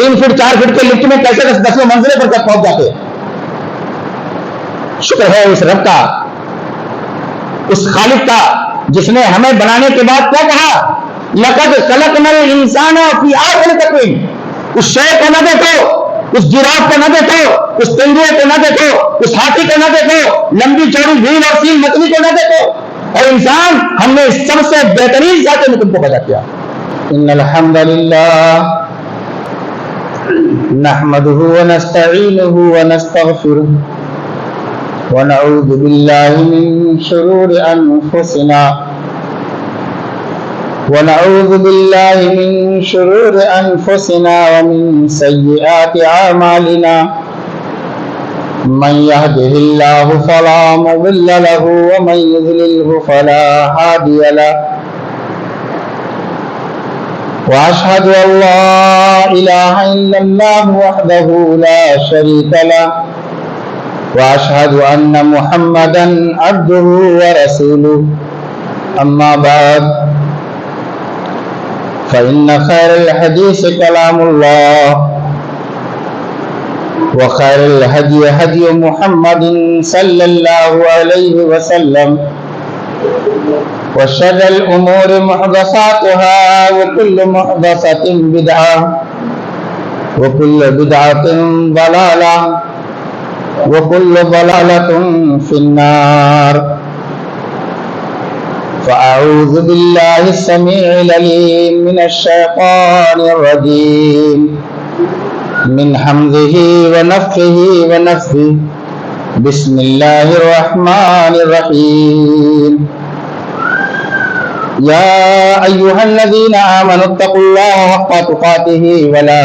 3 fit 4 fit کے lift میں کیسے 10ویں منزلے پر پہنچ جاتے. شکر ہے اس رب کا، اس خالق کا جس نے ہمیں بنانے کے بعد کیا کہا؟ لقد خلقنا الانسان فی احسن تقویم. اس شے کو نہ دیکھو، اس جراف کو نہ دیکھو، اس تندوے کو نہ دیکھو، اس ہاتھی کو نہ دیکھو، لمبی چوڑی بھیڑ اور سیل مچھلی کو نہ دیکھو. اور انسان ہم نے سب سے بہترین ذات میں تم کو پیدا کیا. ان الحمد للہ نحمده ونستعینه ونستغفره ونعوذ بالله من شرور انفسنا ومن سيئات اعمالنا. من يهده الله فلا مضل له ومن يضلله فلا هادي له. واشهد ان لا اله الا الله وحده لا شريك له واشهد ان محمدا عبده ورسوله. اما بعد فان خير الحديث كلام الله وخير الهدي هدي محمد صلى الله عليه وسلم وشر الامور محدثاتها وكل محدثة بدعة وكل بدعة ضلالة وكل ضلالة في النار. فأعوذ بالله السميع العليم من الشيطان الرجيم من حمزه ونفخه ونفثه. بسم الله الرحمن الرحيم. يا أيها الذين آمنوا اتقوا الله حق تقاته ولا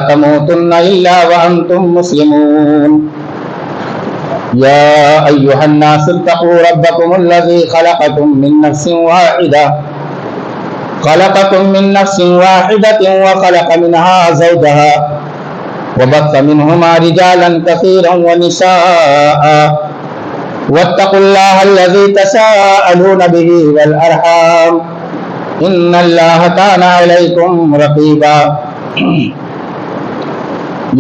تموتن إلا وأنتم مسلمون. يا أيها الناس اتقوا ربكم الذي خلقكم من نفس واحدة وخلق منها زوجها وبث منهما رجالا كثيرا ونساء. واتقوا الله الذي تساءلون به والأرحام إن الله كان عليكم رقيبا.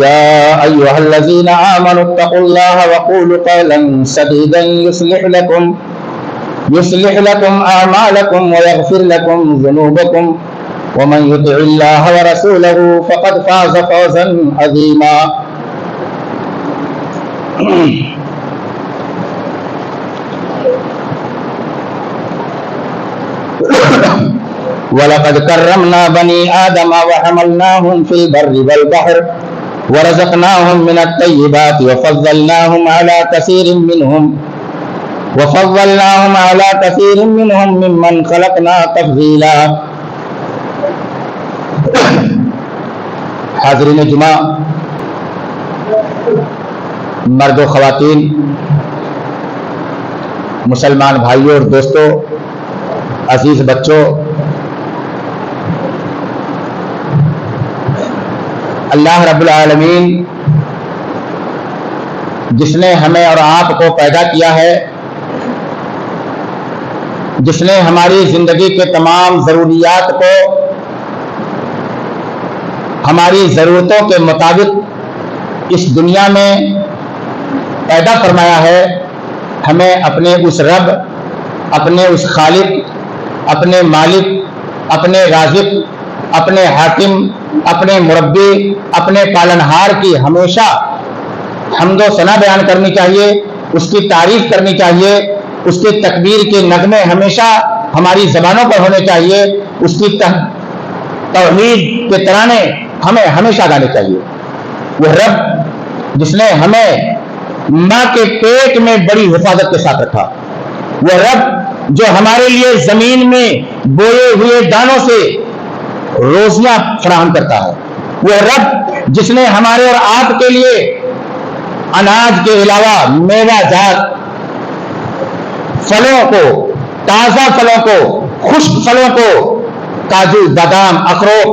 يا أيها الذين آمنوا اتقوا الله وقولوا قولا سديدا يصلح لكم أعمالكم ويغفر لكم ذنوبكم ومن يطع الله ورسوله فقد فاز فوزا عظيما. وَلَقَدْ كَرَّمْنَا بَنِي آدَمَ وَحَمَلْنَاهُمْ فِي الْبَرِّ وَالْبَحْرِ وَرَزَقْنَاهُمْ مِنَ الطَّيِّبَاتِ وَفَضَّلْنَاهُمْ عَلَى كَثِيرٍ مِّنْهُمْ مِمَّنْ خَلَقْنَا تَفْضِيلًا. حاضرین جمعہ، مرد و خواتین، مسلمان بھائیوں اور دوستوں، عزیز بچوں، اللہ رب العالمین جس نے ہمیں اور آپ کو پیدا کیا ہے، جس نے ہماری زندگی کے تمام ضروریات کو ہماری ضرورتوں کے مطابق اس دنیا میں پیدا فرمایا ہے، ہمیں اپنے اس رب، اپنے اس خالق، اپنے مالک، اپنے رازق، اپنے حاکم، اپنے مربی، اپنے پالنہار کی ہمیشہ حمد و ثنا بیان کرنی چاہیے، اس کی تعریف کرنی چاہیے، اس کی تکبیر کے نغمے ہمیشہ ہماری زبانوں پر ہونے چاہیے، اس کی توحید کے ترانے ہمیں ہمیشہ گانے چاہیے. وہ رب جس نے ہمیں ماں کے پیٹ میں بڑی حفاظت کے ساتھ رکھا، وہ رب جو ہمارے لیے زمین میں بوئے ہوئے دانوں سے روزیاں فراہم کرتا ہے، وہ رب جس نے ہمارے اور آپ کے لیے اناج کے علاوہ میوہ جات پھلوں کو، تازہ پھلوں کو، خشک پھلوں کو، کاجو، بادام، اخروٹ،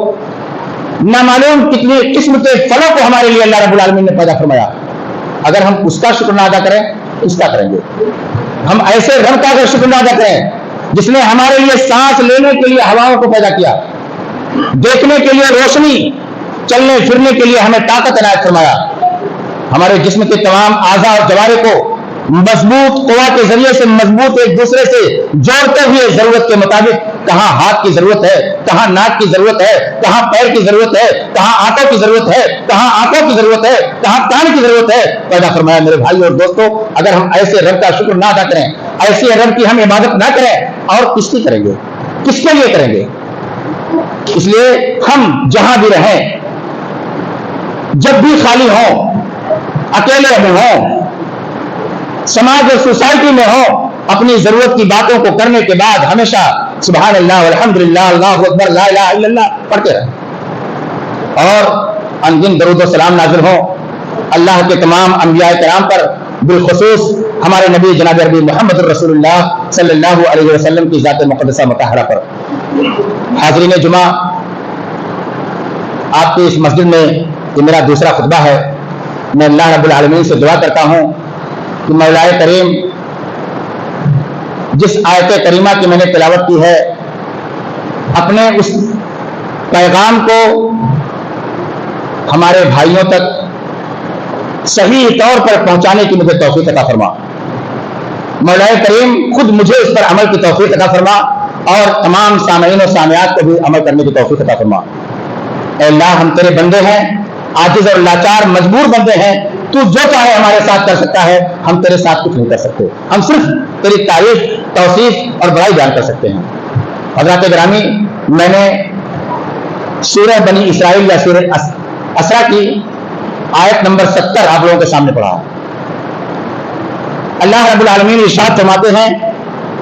نہ معلوم کتنی قسم کے پھلوں کو ہمارے لیے اللہ رب العالمین نے پیدا فرمایا. اگر ہم اس کا شکر نہ ادا کریں اس کا کریں گے؟ ہم ایسے رب کا اگر شکر نہ ادا کریں جس نے ہمارے لیے سانس لینے کے لیے ہواؤں کو پیدا کیا، دیکھنے کے لیے روشنی، چلنے پھرنے کے لیے ہمیں طاقت عنایت فرمایا، ہمارے جسم کے تمام اعضاء اور جوارح کو مضبوط قوا کے ذریعے سے مضبوط ایک دوسرے سے جوڑتے ہوئے ضرورت کے مطابق کہاں ہاتھ کی ضرورت ہے، کہاں ناک کی ضرورت ہے، کہاں پیر کی ضرورت ہے، کہاں آنکھوں کی ضرورت ہے، کہاں آنکھوں کی ضرورت ہے، کہاں کان کی ضرورت ہے، پیدا فرمایا۔ میرے بھائی اور دوستو، اگر ہم ایسے رب کا شکر نہ ادا کریں، ایسے رب کی ہم عبادت نہ کریں، اور کس کی کریں گے؟ کس کے لیے کریں گے؟ اس لیے ہم جہاں بھی رہیں، جب بھی خالی ہوں، اکیلے میں ہوں، سماج اور سوسائٹی میں ہوں، اپنی ضرورت کی باتوں کو کرنے کے بعد ہمیشہ سبحان اللہ والحمدللہ اللہ اکبر لا الہ الا اللہ پڑھتے رہیں، اور انگن درود و سلام نازل ہوں اللہ کے تمام انبیاء کرام پر، بالخصوص ہمارے نبی جناب عربی محمد رسول اللہ صلی اللہ علیہ وسلم کی ذات مقدسہ مطہرہ پر۔ حاضرین جمعہ، آپ کی اس مسجد میں یہ میرا دوسرا خطبہ ہے۔ میں اللہ رب العالمین سے دعا کرتا ہوں کہ مولا کریم جس آیت کریمہ کی میں نے تلاوت کی ہے، اپنے اس پیغام کو ہمارے بھائیوں تک صحیح طور پر پہنچانے کی مجھے توفیق عطا فرما۔ مولا کریم خود مجھے اس پر عمل کی توفیق عطا فرما، اور تمام سامعین و سامعات کو بھی عمل کرنے کی توفیق عطا فرما۔ اے اللہ، ہم تیرے بندے ہیں، عاجز اور لاچار مجبور بندے ہیں، تو جو چاہے ہمارے ساتھ کر سکتا ہے، ہم تیرے ساتھ کچھ نہیں کر سکتے، ہم صرف تیری تعریف، توصیف اور بڑائی بیان کر سکتے ہیں۔ حضرات گرامی، میں نے سورہ بنی اسرائیل یا سورہ اسرا کی آیت نمبر 70 آپ لوگوں کے سامنے پڑھا۔ اللہ رب العالمین ارشاد فرماتے ہیں،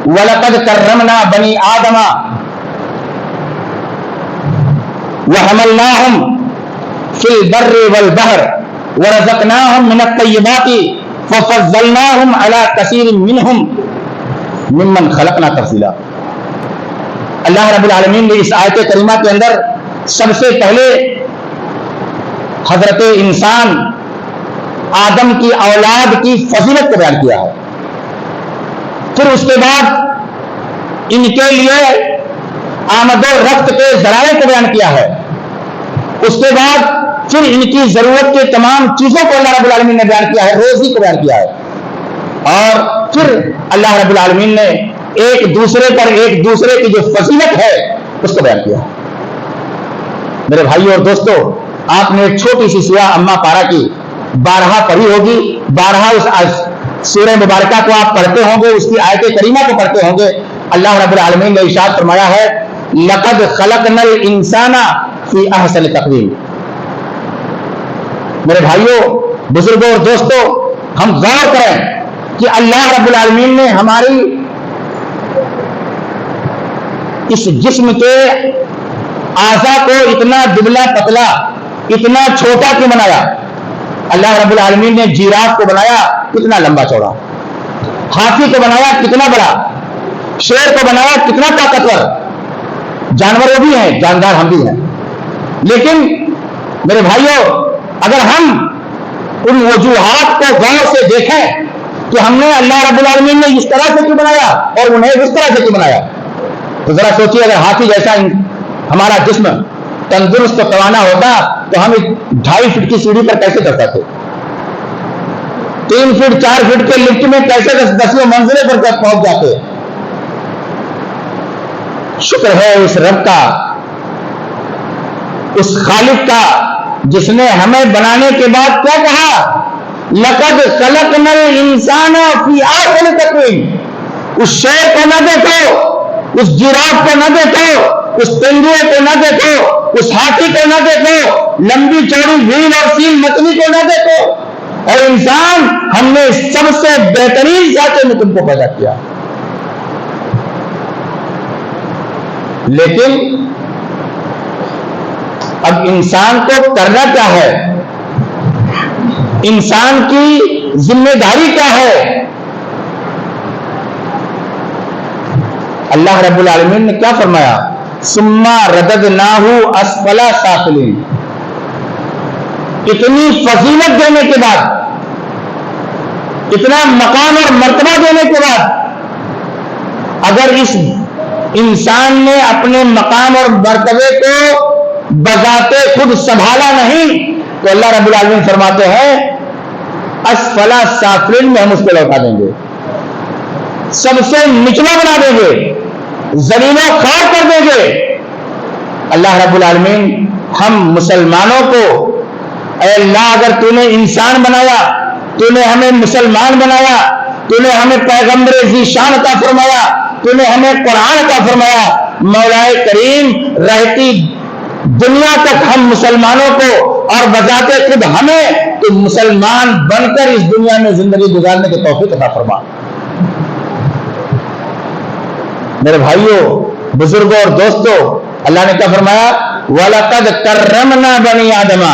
وَلَقَدْ كَرَّمْنَا بَنِي آدَمَ وَحَمَلْنَاهُمْ فِي الْبَرِّ وَالْبَحْرِ وَرَزَقْنَاهُمْ مِنَ الطَّيِّبَاتِ وَفَضَّلْنَاهُمْ عَلَى كَثِيرٍ مِّنْهُمْ مِمَّنْ خَلَقْنَا تَفْضِيلًا۔ اللہ رب العالمین نے اس آیت کریمہ کے اندر سب سے پہلے حضرت انسان آدم کی اولاد کی فضیلت کو بیان کیا ہے، پھر اس کے بعد ان کے لیے آمد و رفت کے ذرائع کو بیان کیا ہے، اس کے بعد پھر ان کی ضرورت کے تمام چیزوں کو اللہ رب العالمین نے بیان کیا ہے، روزی کو بیان کیا ہے، اور پھر اللہ رب العالمین نے ایک دوسرے پر ایک دوسرے کی جو فضیلت ہے اس کو بیان کیا ہے۔ میرے بھائیو اور دوستو، آپ نے ایک چھوٹی سی سورہ اما پارا کی بارہا پڑھی ہوگی، بارہا اس سورہ مبارکہ کو آپ پڑھتے ہوں گے، اس کی آیت کریمہ کو پڑھتے ہوں گے۔ اللہ رب العالمین نے ارشاد فرمایا ہے، لَقَدْ خَلَقْنَا الْإِنسَانَ فِي أَحْسَنِ تَقْوِيمٍ۔ میرے بھائیو، بزرگوں اور دوستو، ہم غور کریں کہ اللہ رب العالمین نے ہماری اس جسم کے اعضاء کو اتنا دبلا پتلا، اتنا چھوٹا کیوں بنایا؟ اللہ رب العالمین نے جیراف کو بنایا کتنا لمبا چوڑا، ہاتھی کو بنایا کتنا بڑا، شیر کو بنایا کتنا طاقتور، جانور بھی ہیں، جاندار ہم بھی ہیں، لیکن میرے بھائیوں، اگر ہم ان وجوہات کو غور سے دیکھیں کہ ہم نے اللہ رب العالمین نے اس طرح سے کیوں بنایا اور انہیں اس طرح سے کیوں بنایا، تو ذرا سوچیے، اگر ہاتھی جیسا ہمارا جسم تندرست و توانا ہوتا تو ہم 2.5 فٹ کی سیڑھی پر کیسے چڑھتے تھے، 3 فٹ 4 فٹ کے لفٹ میں کیسے 10ویں منزلے پر پہنچ جاتے۔ شکر ہے اس رب کا، اس خالق کا، جس نے ہمیں بنانے کے بعد کیا کہا، لَقَدْ خَلَقْنَا الْإِنسَانَ فِي أَحْسَنِ تَقْوِيمٍ۔ اس شیر کو نہ دیکھو، اس جیراف کو نہ دیکھو، اس تندوے کو نہ دیکھو، اس ہاتھی کو نہ دیکھو، لمبی چوڑی بھیڑ اور سیل مچھلی کو نہ دیکھو، اور انسان ہم نے سب سے بہترین ذات میں تم کو پیدا کیا۔ لیکن اب انسان کو کرنا کیا ہے، انسان کی ذمہ داری کیا ہے؟ اللہ رب العالمین نے کیا فرمایا، ثم رددناہ اسفل سافلین۔ اتنی فضیلت دینے کے بعد، اتنا مقام اور مرتبہ دینے کے بعد، اگر اس انسان نے اپنے مقام اور مرتبے کو بذات خود سنبھالا نہیں تو اللہ رب العالمین فرماتے ہیں اسفل سافلین میں ہم اس کو لوٹا دیں گے، سب سے نچلا بنا دیں گے، زمین و خاک کر دیں گے۔ اللہ رب العالمین ہم مسلمانوں کو، اے اللہ اگر تو نے انسان بنایا، تو نے ہمیں مسلمان بنایا، تو نے ہمیں پیغمبر ذی شان عطا فرمایا، تو نے ہمیں قرآن عطا فرمایا، مولا کریم رہتی دنیا تک ہم مسلمانوں کو اور بذات خود ہمیں تو مسلمان بن کر اس دنیا میں زندگی گزارنے کی توفیق عطا فرما۔ میرے بھائیوں، بزرگوں اور دوستوں، اللہ نے کیا فرمایا؟ وَلَقَدْ كَرَّمْنَا بَنِي آدَمَ،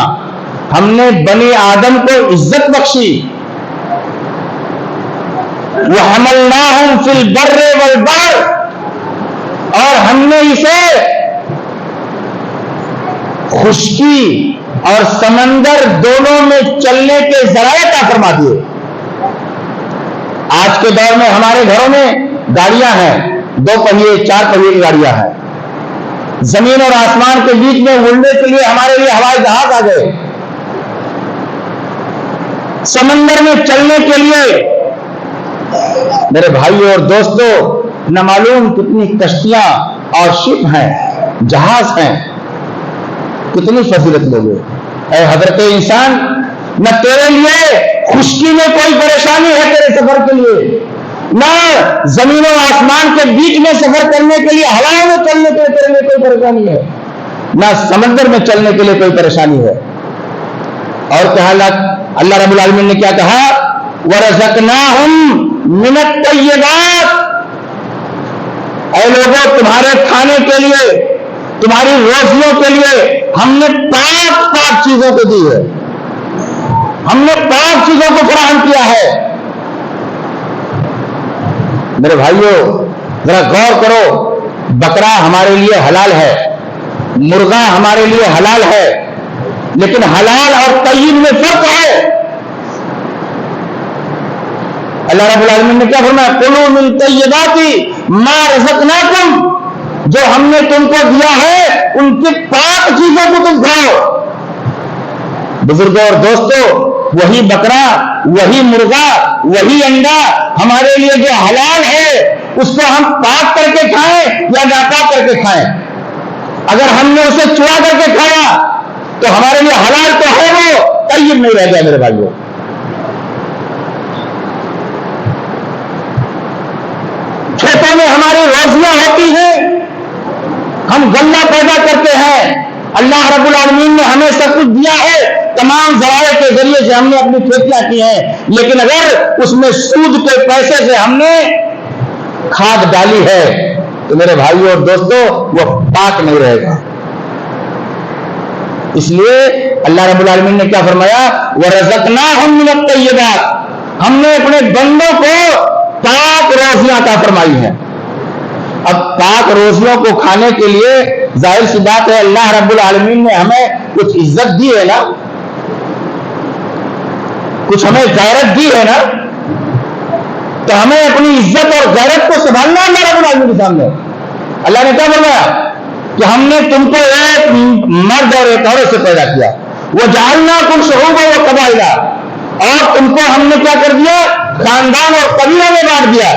ہم نے بنی آدم کو عزت بخشی، وَحَمَلْنَاهُمْ فِي الْبَرِّ وَالْبَحْرِ، اور ہم نے اسے خشکی اور سمندر دونوں میں چلنے کے ذرائع عطا فرما دیے۔ آج کے دور میں ہمارے گھروں میں گاڑیاں ہیں، 2 پہیے 4 پہیے کی گاڑیاں ہیں، زمین اور آسمان کے بیچ میں اڑنے کے لیے ہمارے لیے ہوائی جہاز آ گئے، سمندر میں چلنے کے لیے میرے بھائیوں اور دوستوں نہ معلوم کتنی کشتیاں اور شپ ہیں، جہاز ہیں، کتنی فضیلت لوگے۔ اے حضرت انسان، نہ تیرے لیے خشکی میں کوئی پریشانی ہے تیرے سفر کے لیے، نہ زمین و آسمان کے بیچ میں سفر کرنے کے لیے ہواؤں میں چلنے کے لیے تیرے لیے کوئی پریشانی ہے، نہ سمندر میں چلنے کے لیے کوئی پریشانی ہے۔ اور کیا اللہ رب العالمین نے کیا کہا؟ وَرَزَقْنَاهُمْ مِنَ الطَّيِّبَاتِ، اے لوگوں تمہارے کھانے کے لیے، تمہاری روزیوں کے لیے ہم نے پاک چیزوں کو دی ہے، ہم نے پاک چیزوں کو فراہم کیا ہے۔ میرے بھائیوں ذرا غور کرو، بکرا ہمارے لیے حلال ہے، مرغا ہمارے لیے حلال ہے، لیکن حلال اور طیب میں فرق ہے۔ اللہ رب العالمین نے کیا فرمایا؟ کلوا من طیبات ما رزقناکم، جو ہم نے تم کو دیا ہے ان کی پاک چیزوں کو تم کھاؤ۔ بزرگوں اور دوستوں، وہی بکرا، وہی مرغا، وہی انڈا ہمارے لیے جو حلال ہے اس کو ہم پاک کر کے کھائیں یا ناپاک کر کے کھائیں، اگر ہم نے اسے چرا کر کے کھایا تو ہمارے لیے حلال تو ہے، وہ طیب نہیں رہ گیا۔ میرے بھائیوں، کھیتوں میں ہماری روزیاں ہوتی ہیں، ہم غلہ پیدا کرتے ہیں، اللہ رب العالمین نے ہمیں سب کچھ دیا ہے، تمام ذرائع کے ذریعے سے ہم نے اپنی کھیتیاں کی ہیں، لیکن اگر اس میں سود کے پیسے سے ہم نے کھاد ڈالی ہے تو میرے بھائیوں اور دوستوں وہ پاک نہیں رہے گا۔ اس لیے اللہ رب العالمین نے کیا فرمایا؟ وَرَزَقْنَاهُمْ مِنَ الطَّيِّبَاتِ، ہم نے اپنے بندوں کو پاک روزیاں عطا فرمائی ہیں۔ اب پاک روزیوں کو کھانے کے لیے ظاہر سی بات ہے اللہ رب العالمین نے ہمیں کچھ عزت دی ہے نا، کچھ ہمیں غیرت دی ہے نا، تو ہمیں اپنی عزت اور غیرت کو سنبھالنا ہے اللہ رب العالمین کے سامنے۔ اللہ نے کیا فرمایا کہ ہم نے تم کو ایک مرد اور ایک عورت سے پیدا کیا، وَجَعَلْنَاكُمْ شُعُوبًا وَقَبَائِلَ، اور تم کو ہم نے کیا کر دیا؟ خاندان اور قبیلہ میں بانٹ دیا،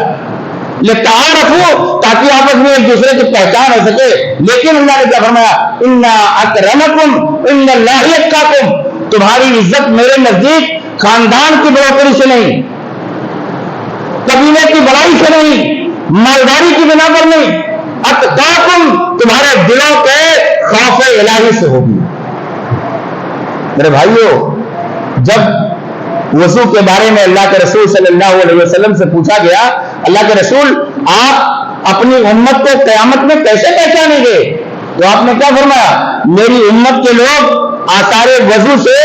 لِتَعَارَفُوا، تاکہ آپس میں ایک دوسرے کی پہچان ہو سکے۔ لیکن اللہ نے کیا فرمایا؟ إِنَّا أَكْرَمَكُمْ عِندَ اللَّهِ أَتْقَاكُمْ، تمہاری عزت میرے نزدیک خاندان کی بڑھوتری سے نہیں، قبیلے کی بڑائی سے نہیں، مالداری کی بنا پر نہیں، اتقاکم، تمہارے دلوں کے خوف الہی سے ہوگی۔ میرے بھائیوں، جب وضو کے بارے میں اللہ کے رسول صلی اللہ علیہ وسلم سے پوچھا گیا، اللہ کے رسول آپ اپنی امت کو قیامت میں کیسے پہچانیں گے؟ تو آپ نے کیا فرمایا؟ میری امت کے لوگ آثار وضو سے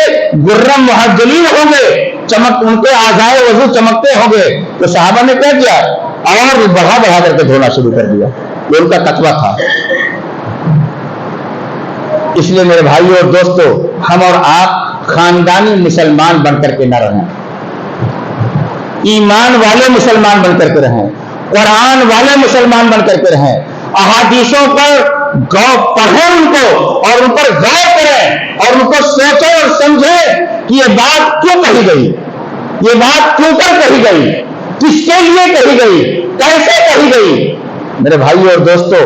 گرم محجلین ہوں گے، چمک، ان کے اعضائے وضو چمکتے ہوں گے۔ تو صحابہ نے کیا کیا؟ اور بڑھا بڑھا کر کے دھونا شروع کر دیا، یہ ان کا تقویٰ تھا۔ اس لیے میرے بھائیوں اور دوستوں، ہم اور آپ خاندانی مسلمان بن کر کے نہ رہیں، ایمان والے مسلمان بن کر کے رہیں، قرآن والے مسلمان بن کر کے رہیں، احادیثوں پر پڑھیں ان کو اور ان پر غور کریں اور ان کو سوچیں اور سمجھیں کہ یہ بات کیوں کہی گئی، یہ بات کیوں کر کہی گئی، کس کے لیے کہی گئی، کیسے کہی گئی۔ میرے بھائی اور دوستو،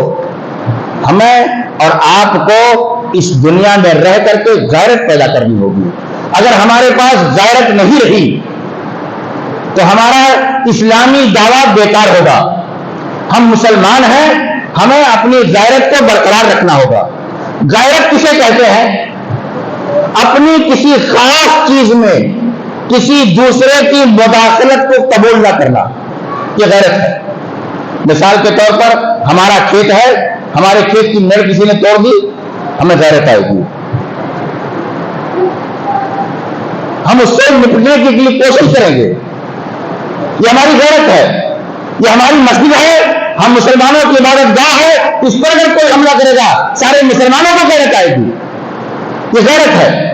ہمیں اور آپ کو اس دنیا میں رہ کر کے غیرت پیدا کرنی ہوگی۔ اگر ہمارے پاس غیرت نہیں رہی تو ہمارا اسلامی دعویٰ بیکار ہوگا۔ ہم مسلمان ہیں، ہمیں اپنی غیرت کو برقرار رکھنا ہوگا۔ غیرت کسے کہتے ہیں؟ اپنی کسی خاص چیز میں کسی دوسرے کی مداخلت کو قبول نہ کرنا، یہ غیرت ہے۔ مثال کے طور پر ہمارا کھیت ہے، ہمارے کھیت کی نر کسی نے توڑ دی، ہمیں غیرت آئے گی، ہم اس سے نپٹنے کے لیے کوشش کریں گے۔ یہ ہماری غیرت ہے، یہ ہماری مسجد ہے، ہم مسلمانوں کی عبادت گاہ ہے، اس پر اگر کوئی حملہ کرے گا سارے مسلمانوں کو غیرت آئے گی، یہ غیرت ہے۔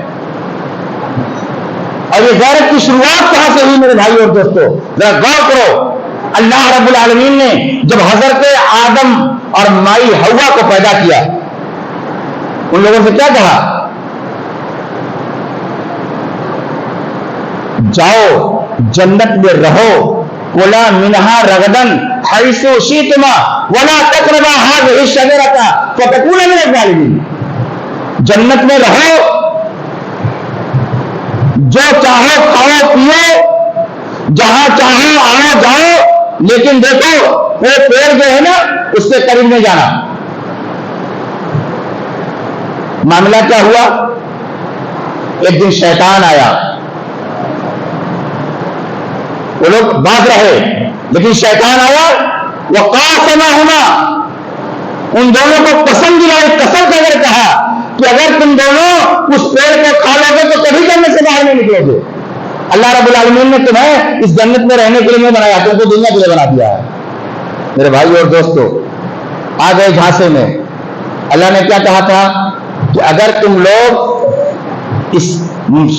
اور یہ غیرت کی شروعات کہاں سے ہوئی میرے بھائی اور دوستو؟ ذرا غور کرو۔ اللہ رب العالمین نے جب حضرت آدم اور مائی حوا کو پیدا کیا، ان لوگوں سے کیا کہا؟ جاؤ جنت میں رہو، کلا منہا رغدن حیث شئتما ولا تقربا هذه الشجرة فتکونا من الظالمین۔ جنت میں رہو، جو چاہو کھاؤ پیو، جہاں چاہو آؤ جاؤ، لیکن دیکھو وہ پیڑ جو ہے نا اس کے قریب نہیں جانا۔ معاملہ کیا ہوا؟ ایک دن شیطان آیا، وہ لوگ بات رہے لیکن شیطان آیا، وقاسمہما، ان دونوں کو قسم دلائی، قسم کر کے کہا کہ اگر تم دونوں اس پیڑ کو کھا لو گے تو کبھی جنت سے باہر نہیں نکلو گے۔ اللہ رب العالمین نے تمہیں اس جنت میں رہنے کے لیے نہیں بنایا، تم کو دنیا کے لیے بنا دیا ہے۔ میرے بھائی اور دوستو، آ گئے جھانسے میں۔ اللہ نے کیا کہا تھا کہ اگر تم لوگ اس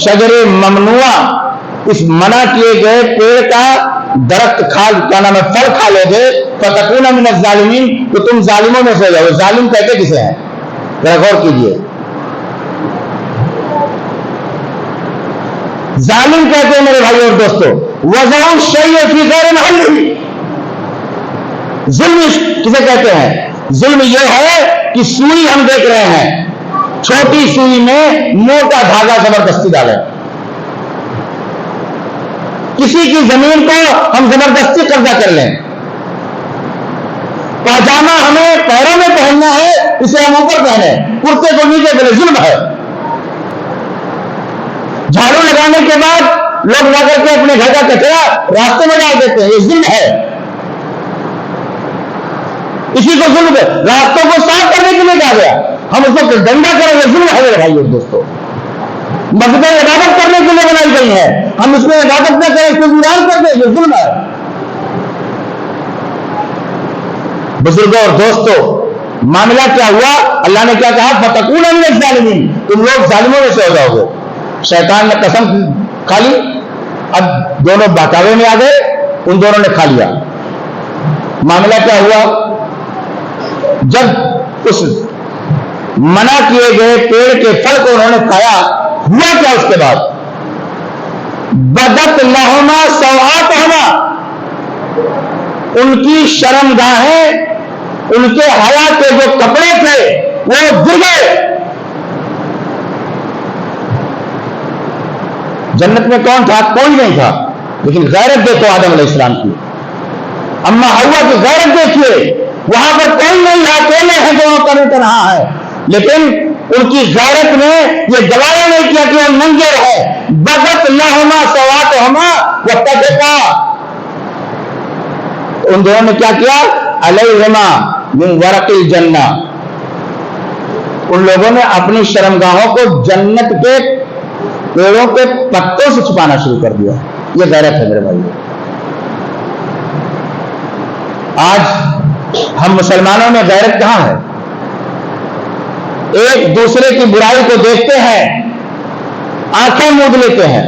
شجر ممنوع، اس منع کیے گئے پیڑ کا درخت کیا نام ہے، پھل کھا لو گے، فتکون من الظالمین، تو تم ظالموں میں سے ہو جاؤ۔ ظالم کہتے کسے ہیں؟ ذرا غور کیجیے۔ ظالم کہتے ہیں میرے بھائی اور دوستو وضع الشیء فی غیر محلہ۔ ظلم کسے کہتے ہیں؟ ظلم یہ ہے کہ سوئی ہم دیکھ رہے ہیں، چھوٹی سوئی میں موٹا دھاگا زبردستی ڈالیں، کسی کی زمین کو ہم زبردستی قبضہ کر لیں، پاجامہ ہمیں پیروں میں پہننا ہے اسے ہم اوپر پہنے، کرتے کو نیچے کریں، ظلم ہے۔ جھاڑو لگانے کے بعد لوگ لا کر کے اپنے گھر کا کچرا راستے میں ڈال دیتے ہیں، یہ ظلم ہے۔ اسی کو ظلم ہے، راستوں کو صاف کرنے کے لیے کہا گیا، ہم اس کو گندا کریں، یہ ظلم ہے میرے بھائی اور دوستو۔ مسجدیں عبادت کرنے کے لیے بنائی گئی ہیں، ہم اس میں عبادت نہ کریں، اس کو ویران کر دیں، یہ ظلم ہے۔ بزرگوں اور دوستو، معاملہ کیا ہوا؟ اللہ نے کیا کہا؟ فتکون من الظالمین، تم لوگ ظالموں میں سے ہو جاؤ گے۔ شیطان نے قسم کھا لی، اب دونوں بہکاوے میں آ گئے، ان دونوں نے کھا لیا۔ معاملہ کیا ہوا؟ جب اس منع کیے گئے پیڑ کے پھل کو انہوں نے کھایا، ہوا کیا اس کے بعد؟ بدت لہما سوآتہما، ان کی شرمگاہیں، ان کے حیا کے جو کپڑے تھے وہ گر گئے۔ جنت میں کون تھا؟ کوئی نہیں تھا، لیکن غیرت دیکھو آدم علیہ السلام کی، اما حوا کی غیرت دیکھیے، وہاں پر کوئی نہیں ہے، اکیلے ہیں، دونوں تنہا تنہا ہے، لیکن ان کی غیرت نے یہ گوارا نہیں کیا کہ وہ ننگے رہے۔ بدت لہما سوآتہما واتفقا، ان دونوں نے کیا کیا؟ علیہما من ورق الجنہ، ان لوگوں نے اپنی شرمگاہوں کو جنت کے پیڑوں کے پتوں سے چھپانا شروع کر دیا۔ یہ غیرت ہے میرے بھائی۔ آج ہم مسلمانوں میں غیرت کہاں ہے؟ ایک دوسرے کی برائی کو دیکھتے ہیں، آنکھیں موند لیتے ہیں،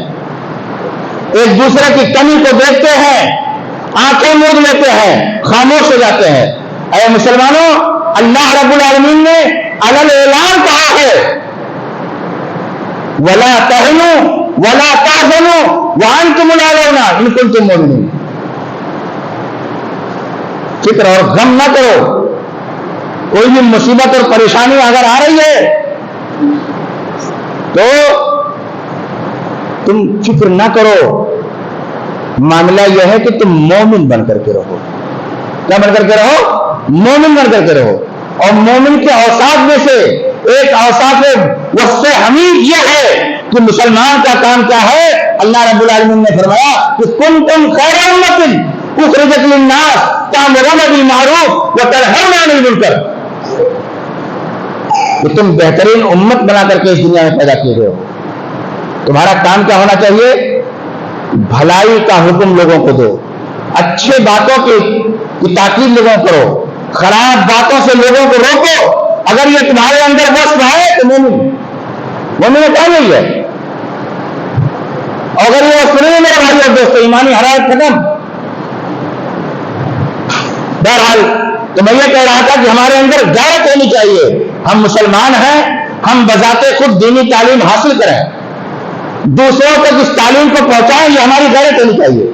ایک دوسرے کی کمی کو دیکھتے ہیں، آنکھیں موند لیتے ہیں، خاموش ہو جاتے ہیں۔ اے مسلمانوں، اللہ رب العالمین نے علل اعلان کہا ہے وَلَا تَهِنُوا وَلَا تَحْزَنُوا وَأَنْتُمُ الْأَعْلَوْنَ إِن كُنتُم مُؤْمِنِينَ. فکر اور غم نہ کرو. کوئی بھی مصیبت اور پریشانی اگر آ رہی ہے تو تم فکر نہ کرو. معاملہ یہ ہے کہ تم مومن بن کر کے رہو. کیا بن کر کے رہو؟ مومن بن کر کے رہو. اور مومن کے اوصاف میں سے ایک اوصاف وصف حمید یہ ہے کہ مسلمان کا کام کیا ہے؟ اللہ رب العالمین نے فرمایا کہ کنتم خیر امۃ اخرجت للناس تأمرون بالمعروف وتنہون عن المنکر. کہ تم بہترین امت بنا کر کے اس دنیا میں پیدا کیے گئے ہو. تمہارا کام کیا ہونا چاہیے؟ بھلائی کا حکم لوگوں کو دو, اچھے باتوں کی تاکید لوگوں کو کرو, خراب باتوں سے لوگوں کو روکو. اگر یہ تمہارے اندر وصف ہے تو مومن کیا نہیں ہے. اور اگر یہ وصف نہیں ہے میرے بھائی اور دوستوں, ایمانی حرارت ختم. بہرحال تو میں یہ کہہ رہا تھا کہ ہمارے اندر غیرت ہونی چاہیے. ہم مسلمان ہیں, ہم بذات خود دینی تعلیم حاصل کریں, دوسروں تک اس تعلیم کو پہنچائیں, یہ ہماری غیرت ہونی چاہیے.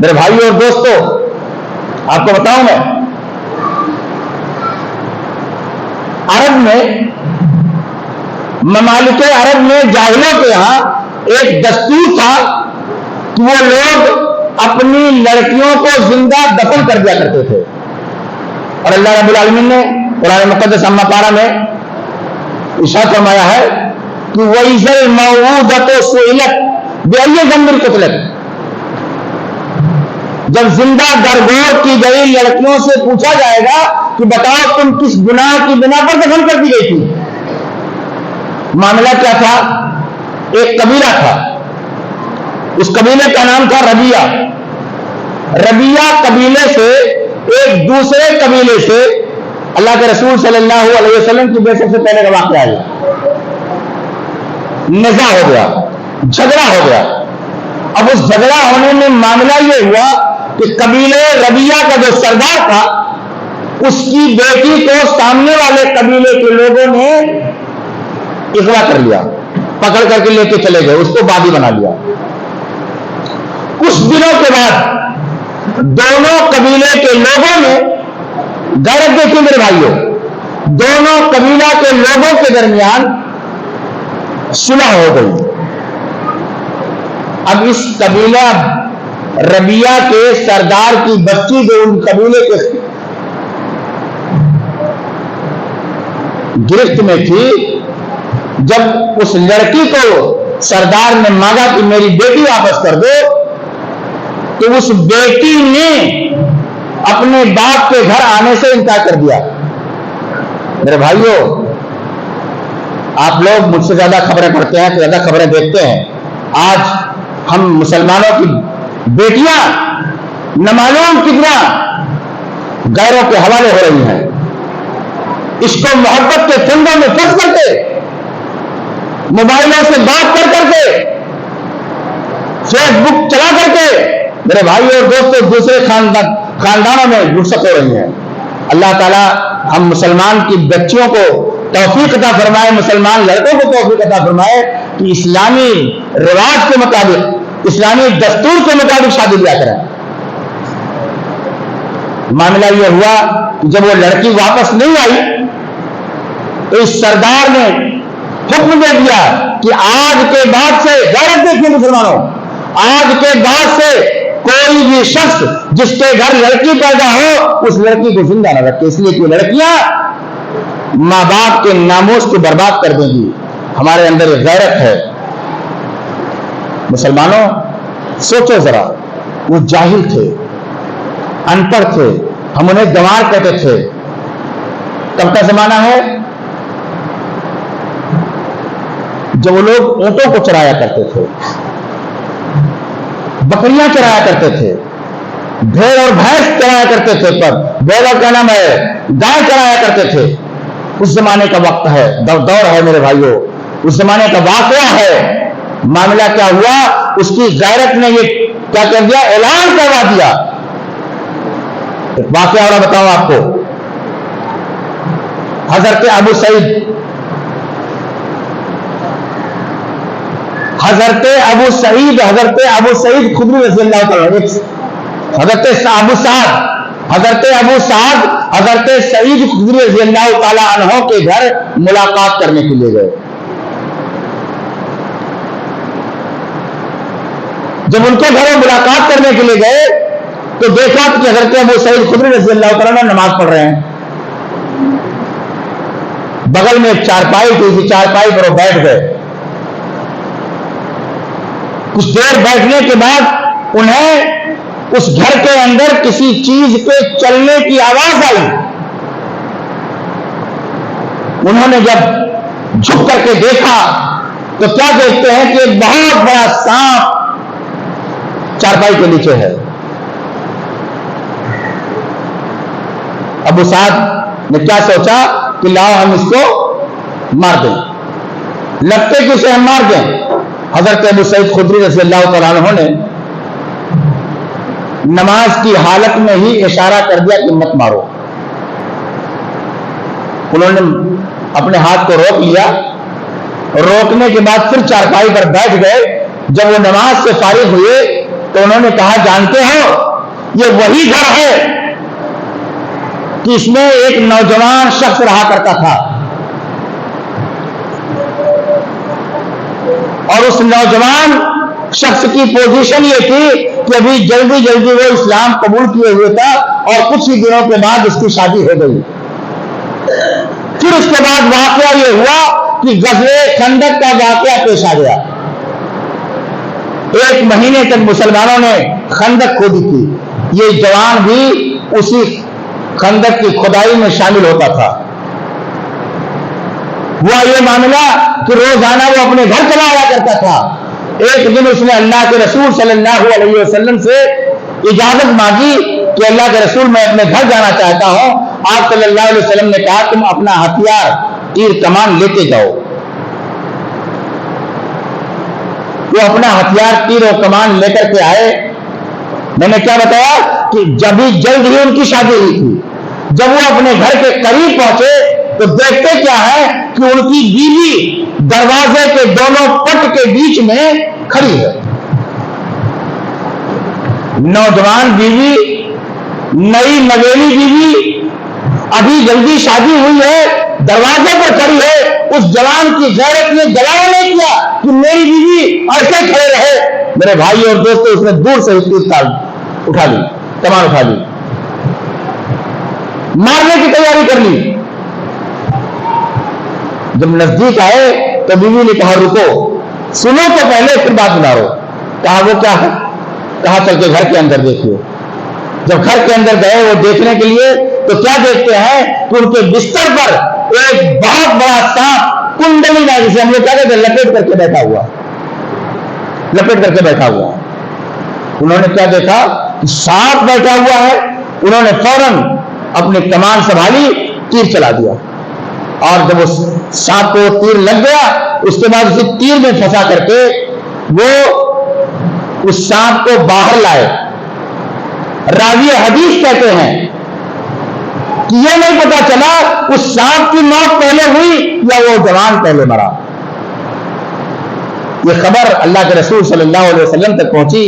میرے بھائیو اور دوستو, آپ کو بتاؤں میں, عرب میں, ممالک عرب میں جاہلوں کے یہاں ایک دستور تھا کہ وہ لوگ اپنی لڑکیوں کو زندہ دفن کر دیا کرتے تھے. اور اللہ رب العالمین نے قرآن مقدس اما پارہ میں ارشاد فرمایا ہے کہ وَإِذَا الْمَوْءُودَةُ سُئِلَتْ بِأَيِّ ذَنبٍ قُتِلَتْ. جب زندہ درگور کی گئی لڑکیوں سے پوچھا جائے گا کہ بتاؤ تم کس گناہ کی بنا پر دفن کر دی گئی تھی. معاملہ کیا تھا؟ ایک قبیلہ تھا, اس قبیلے کا نام تھا ربیہ. ربیہ قبیلے سے ایک دوسرے قبیلے سے اللہ کے رسول صلی اللہ علیہ وسلم کی بعثت سے پہلے کا واقعہ ہے. نزاع ہو گیا, جھگڑا ہو گیا. اب اس جھگڑا ہونے میں معاملہ یہ ہوا کہ قبیلے ربیہ کا جو سردار تھا اس کی بیٹی کو سامنے والے قبیلے کے لوگوں نے اغوا کر لیا, پکڑ کر کے لے کے چلے گئے, اس کو بادی بنا لیا. کچھ دنوں کے بعد دونوں قبیلے کے لوگوں نے غیرت دیکھی. میرے بھائیوں, دونوں قبیلہ کے لوگوں کے درمیان صلح ہو گئی. اب اس قبیلہ ربیہ کے سردار کی بچی جو ان قبیلے کے گرفت میں تھی, جب اس لڑکی کو سردار نے مانگا کہ میری بیٹی واپس کر دو, تو اس بیٹی نے اپنے باپ کے گھر آنے سے انکار کر دیا. میرے بھائیوں, آپ لوگ مجھ سے زیادہ خبریں پڑھتے ہیں, زیادہ خبریں دیکھتے ہیں. آج ہم مسلمانوں کی بیٹیاں نہ معلوم کتنا غیروں کے حوالے ہو رہی ہیں. عشق و محبت کے پھندوں میں پھنس کر کے, موبائلوں سے بات کر کر کے, فیس بک چلا کر کے, میرے بھائی اور دوستوں دوسرے خاندانوں میں گھسٹ ہو رہی ہیں. اللہ تعالیٰ ہم مسلمان کی بچیوں کو توفیق عطا فرمائے, مسلمان لڑکوں کو توفیق عطا فرمائے کہ اسلامی رواج کے مطابق, اسلامی دستور کے مطابق شادی کیا کریں. معاملہ یہ ہوا کہ جب وہ لڑکی واپس نہیں آئی تو اس سردار نے حکم دے دیا کہ آج کے بعد سے, غیرت دیکھیے مسلمانوں, آج کے بعد سے کوئی بھی شخص جس کے گھر لڑکی پیدا ہو اس لڑکی کو زندہ نہ رکھے, اس لیے کہ لڑکیاں ماں باپ کے ناموس کو برباد کر دیں گی. ہمارے اندر یہ غیرت ہے. مسلمانوں سوچو ذرا, وہ جاہل تھے, ان پڑھ تھے, ہم انہیں گنوار کہتے تھے. کب کا زمانہ ہے جب وہ لوگ اونٹوں کو چرایا کرتے تھے, بکریاں چرایا کرتے تھے, بھیڑ اور بھینس چرایا کرتے تھے, پر بیل اور کیا نام ہے گائے چرایا کرتے تھے. اس زمانے کا وقت ہے, دور ہے میرے بھائیوں, اس زمانے کا واقعہ ہے. معاملہ کیا ہوا, اس کی غیرت نے یہ کیا کر دیا, اعلان کروا دیا. واقعہ اور بتاؤں آپ کو, حضرت ابو سعید حضرت ابو سعید خدری رضی اللہ تعالیٰ حضرت ابو سعد حضرت سعید خدری رضی اللہ تعالیٰ عنہ کے گھر ملاقات کرنے کے لیے گئے. جب ان کے گھر ملاقات کرنے کے لیے گئے تو دیکھا کہ حضرت ابو سعید خدری رضی اللہ تعالیٰ عنہ نماز پڑھ رہے ہیں. بغل میں ایک چارپائی تھی، چارپائی پر وہ بیٹھ گئے. کچھ دیر بیٹھنے کے بعد انہیں اس گھر کے اندر کسی چیز کے چلنے کی آواز آئی. انہوں نے جب جھک کر کے دیکھا تو کیا دیکھتے ہیں کہ ایک بہت بڑا سانپ چارپائی کے نیچے ہے. ابو سعد نے کیا سوچا کہ لاؤ ہم اس کو مار دیں، لگتے کہ اسے ہم مار دیں. حضرت ابو سعید خدری رضی اللہ تعالیٰ عنہ نے نماز کی حالت میں ہی اشارہ کر دیا کہ مت مارو. انہوں نے اپنے ہاتھ کو روک لیا. روکنے کے بعد پھر چارپائی پر بیٹھ گئے. جب وہ نماز سے فارغ ہوئے تو انہوں نے کہا جانتے ہو یہ وہی گھر ہے کہ اس میں ایک نوجوان شخص رہا کرتا تھا، اور اس نوجوان شخص کی پوزیشن یہ تھی کہ ابھی جلدی جلدی وہ اسلام قبول کیے ہوئے تھا اور کچھ ہی دنوں کے بعد اس کی شادی ہو گئی. پھر اس کے بعد واقعہ یہ ہوا کہ غزوہ خندق کا واقعہ پیش آ گیا. 1 مہینے تک مسلمانوں نے خندق کھودی تھی. یہ جوان بھی اسی خندق کی کھدائی میں شامل ہوتا تھا. ہوا یہ معاملہ کہ روزانہ وہ اپنے گھر چلا آیا کرتا تھا. ایک دن اس نے اللہ کے رسول صلی اللہ علیہ وسلم سے اجازت مانگی کہ اللہ کے رسول میں اپنے گھر جانا چاہتا ہوں. آپ صلی اللہ علیہ وسلم نے کہا تم اپنا ہتھیار تیر کمان لیتے جاؤ. وہ اپنا ہتھیار تیر و کمان لے کر کے آئے. میں نے کیا بتایا کہ جب ہی جلد ہی ان کی شادی ہوئی تھی. جب وہ اپنے گھر کے قریب پہنچے تو دیکھتے کیا ہے کہ ان کی بیوی دروازے کے دونوں پٹ کے بیچ میں کھڑی ہے. نوجوان بیوی، نئی نویلی بیوی، ابھی جلدی شادی ہوئی ہے، دروازے پر کھڑی ہے. اس جوان کی غیرت نے گوارا نہیں کیا کہ میری بیوی ایسے کھڑے رہے. میرے بھائی اور دوستوں، اس نے دور سے اٹھا لی، کمان اٹھا لی، مارنے کی تیاری کر لی. جب نزدیک آئے تو بیوی نے کہا رکو، سنو تو پہلے پھر بات بناؤ. کہا وہ کیا ہے؟ کہا چل کے گھر کے اندر دیکھیے. جب گھر کے اندر گئے وہ دیکھنے کے لیے تو کیا دیکھتے ہیں کہ ان کے بستر پر ایک بہت بڑا سانپ کنڈلی میں، جسے ہم لوگ کیا کہتے ہیں لپیٹ کر کے بیٹھا ہوا. انہوں نے کیا دیکھا کہ سانپ بیٹھا ہوا ہے. انہوں نے فوراً اپنی کمان سنبھالی، تیر چلا دیا. اور جب اس سانپ کو تیر لگ گیا اس کے بعد اسے تیر میں پھنسا کر کے وہ اس سانپ کو باہر لائے. راوی حدیث کہتے ہیں کہ یہ نہیں پتا چلا اس سانپ کی موت پہلے ہوئی یا وہ جوان پہلے مرا. یہ خبر اللہ کے رسول صلی اللہ علیہ وسلم تک پہنچی.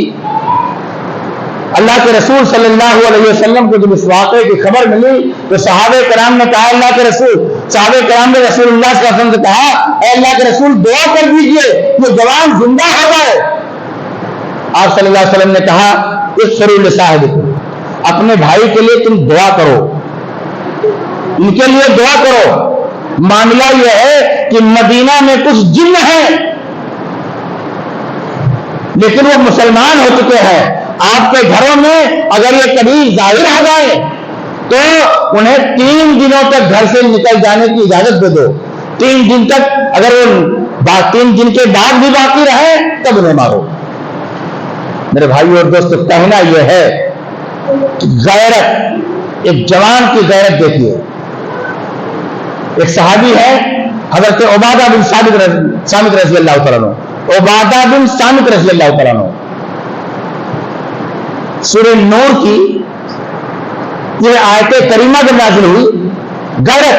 اللہ کے رسول صلی اللہ علیہ وسلم کو جب اس واقعے کی خبر ملی تو صحابہ کرام نے کہا اللہ کے رسول، صحابہ کرام نے رسول اللہ صلی اللہ علیہ وسلم سے کہا اے اللہ کے رسول دعا کر دیجئے یہ جوان زندہ ہو جائے. آپ صلی اللہ علیہ وسلم نے کہا اغفروا لصاحبکم، اپنے بھائی کے لیے تم دعا کرو، ان کے لیے دعا کرو. معاملہ یہ ہے کہ مدینہ میں کچھ جن ہیں لیکن وہ مسلمان ہو چکے ہیں. آپ کے گھروں میں اگر یہ کبھی ظاہر آ جائے تو انہیں 3 دنوں تک گھر سے نکل جانے کی اجازت دے دو. 3 دن تک، اگر وہ 3 دن کے بعد بھی باقی رہے تب انہیں مارو. میرے بھائی اور دوستو، کہنا یہ ہے کہ غیرت، ایک جوان کی غیرت دیکھیے. ایک صحابی ہے حضرت عبادہ بن صامت رضی اللہ تعالیٰ عنہ. عبادہ بن صامت رضی اللہ تعالیٰ عنہ، سورہ نور کی یہ آیت کریمہ جب نازل ہوئی، غیرت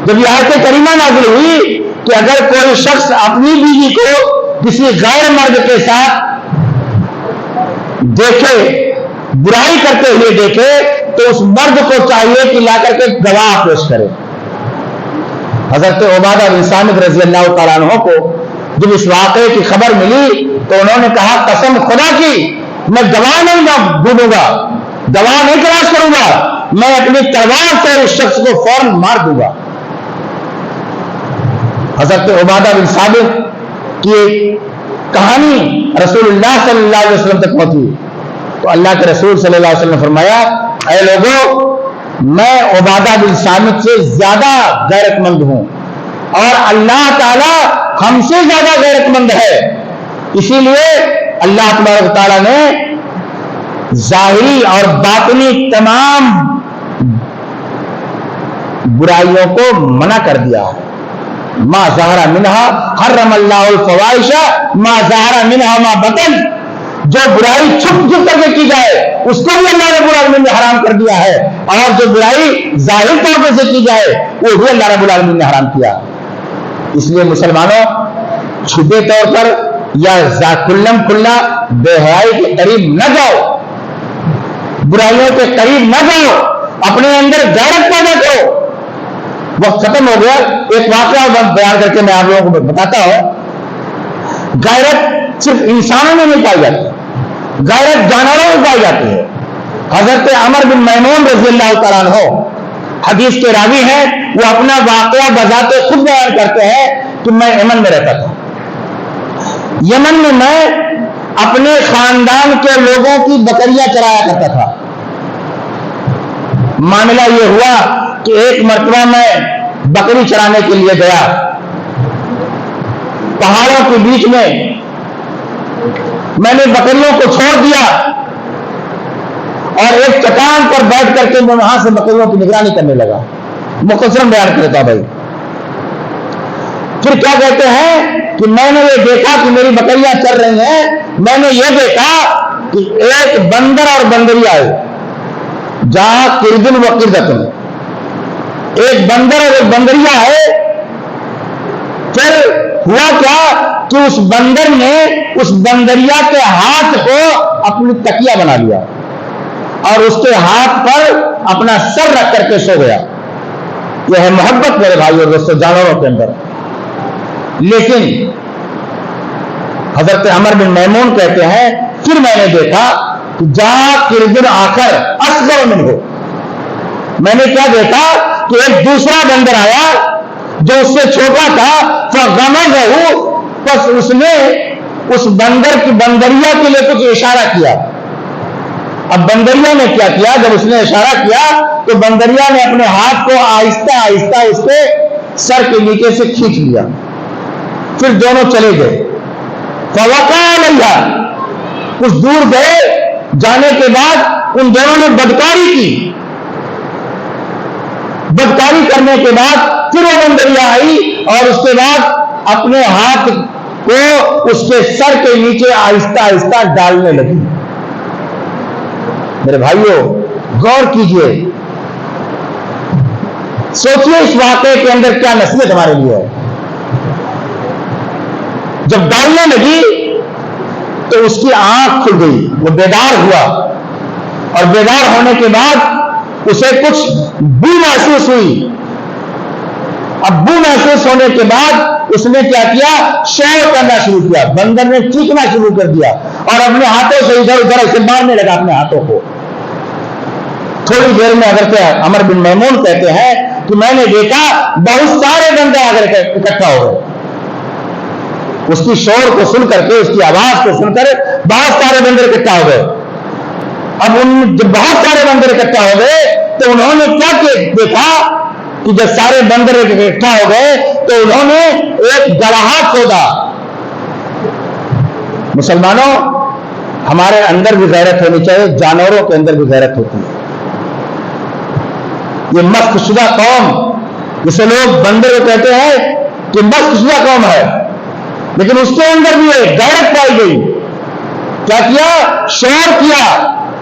جب یہ آیت کریمہ نازل ہوئی کہ اگر کوئی شخص اپنی بیوی کو کسی غیر مرد کے ساتھ دیکھے، برائی کرتے ہوئے دیکھے، تو اس مرد کو چاہیے کہ لا کر کے گواہ پیش کرے۔ حضرت عبادہ بن صامت رضی اللہ تعالیٰ عنہ کو جب اس واقعے کی خبر ملی تو انہوں نے کہا قسم خدا کی میں گواہ نہیں ڈھونڈوں گا، گواہ نہیں تلاش کروں گا، میں اپنی تلوار سے اس شخص کو فوراً مار دوں گا۔ حضرت عبادہ بن صامت کی ایک کہانی رسول اللہ صلی اللہ علیہ وسلم تک پہنچی تو اللہ کے رسول صلی اللہ علیہ وسلم نے فرمایا اے لوگوں، میں عبادہ بن صامت سے زیادہ غیرت مند ہوں اور اللہ تعالی ہم سے زیادہ غیرت مند ہے، اسی لیے اللہ تبارک تعالیٰ نے ظاہری اور باطنی تمام برائیوں کو منع کر دیا ہے۔ ما ظہر منہا حرم اللہ الفواحش ما ظہر منہا ما بطن، جو برائی چھپ چھپ کر کے کی جائے اس کو بھی اللہ رب العالمین نے حرام کر دیا ہے، اور جو برائی ظاہر طور پر سے کی جائے وہ بھی اللہ رب العالمین نے حرام کیا۔ اس لیے مسلمانوں چھپے طور پر یا کھلم کھلا بے حیائی کے قریب نہ جاؤ، برائیوں کے قریب نہ جاؤ، اپنے اندر غیرت پیدا کرو۔ وقت ختم ہو گیا، ایک واقعہ بیان کر کے میں آپ لوگوں کو بتاتا ہوں۔ غیرت صرف انسانوں میں نہیں پائی جاتی، غیرت جانوروں میں پائی جاتی ہے۔ حضرت عمر بن میمون رضی اللہ تعالیٰ عنہ حدیث کے راوی ہیں، وہ اپنا واقعہ بذات خود بیان کرتے ہیں کہ میں یمن میں رہتا تھا، یمن میں اپنے خاندان کے لوگوں کی بکریاں چرایا کرتا تھا۔ معاملہ یہ ہوا کہ ایک مرتبہ میں بکری چرانے کے لیے گیا، پہاڑوں کے بیچ میں نے بکریوں کو چھوڑ دیا اور ایک چٹان پر بیٹھ کر کے میں وہاں سے بکریوں کی نگرانی کرنے لگا۔ مختصر بیان کر دیتا بھائی۔ پھر کیا کہتے ہیں کہ میں نے یہ دیکھا کہ میری بکریاں چل رہی ہیں، میں نے یہ دیکھا کہ ایک بندر اور بندری آئے، جہاں کردن و کردتن، ایک بندر اور ایک بندریا ہے۔ پھر ہوا کیا کہ اس بندر نے اس بندریا کے ہاتھ کو اپنی تکیہ بنا لیا اور اس کے ہاتھ پر اپنا سر رکھ کر کے سو گیا۔ یہ ہے محبت میرے بھائی اور دوستوں جانوروں کے اندر۔ لیکن حضرت عمر بن میمون کہتے ہیں پھر میں نے دیکھا کہ جا کردن آخر اصغر منہ، میں نے کیا دیکھا کہ ایک دوسرا بندر آیا جو اس سے چھوٹا تھا، فغمزہ، بس اس نے اس بندر کی بندریا کے لیے کچھ اشارہ کیا۔ اب بندریا نے کیا کیا، جب اس نے اشارہ کیا تو بندریا نے اپنے ہاتھ کو آہستہ آہستہ اس کے سر کے نیچے سے کھینچ لیا، پھر دونوں چلے گئے۔ فوقع علیہ، کچھ دور گئے، جانے کے بعد ان دونوں نے بدکاری کی، بدکاری کرنے کے بعد پھر وہ بندریا آئی اور اس کے بعد اپنے ہاتھ کو اس کے سر کے نیچے آہستہ آہستہ ڈالنے لگی۔ میرے بھائیوں غور کیجئے، سوچئے اس واقعے کے اندر کیا نصیحت ہمارے لیے ہے۔ جب ڈالنے لگی تو اس کی آنکھ کھل گئی، وہ بیدار ہوا، اور بیدار ہونے کے بعد اسے کچھ بو محسوس ہوئی۔ اب بو محسوس ہونے کے بعد اس نے کیا کیا، شور کرنا شروع کیا، بندر نے چیخنا شروع کر دیا اور اپنے ہاتھوں سے ادھر ادھر اسے مارنے لگا اپنے ہاتھوں کو۔ تھوڑی دیر میں حضرت عمر بن میمون کہتے ہیں کہ میں نے دیکھا بہت سارے بندے آ کر اکٹھا ہو گئے، اس کی شور کو سن کر کے، اس کی آواز کو سن کر بہت سارے بندر اکٹھا ہو گئے۔ اب جب بہت سارے بندر اکٹھا ہو گئے تو انہوں نے کیا دیکھا کہ جب سارے بندر اکٹھا ہو گئے تو انہوں نے ایک گڑھا کھودا۔ مسلمانوں ہمارے اندر بھی غیرت ہونی چاہیے، جانوروں کے اندر بھی غیرت ہوتی ہے۔ یہ مست شدہ قوم، جسے لوگ بندر کو کہتے ہیں کہ مست شدہ قوم ہے، لیکن اس کے اندر بھی ایک غیرت پائی گئی۔ کیا کیا؟ شور کیا،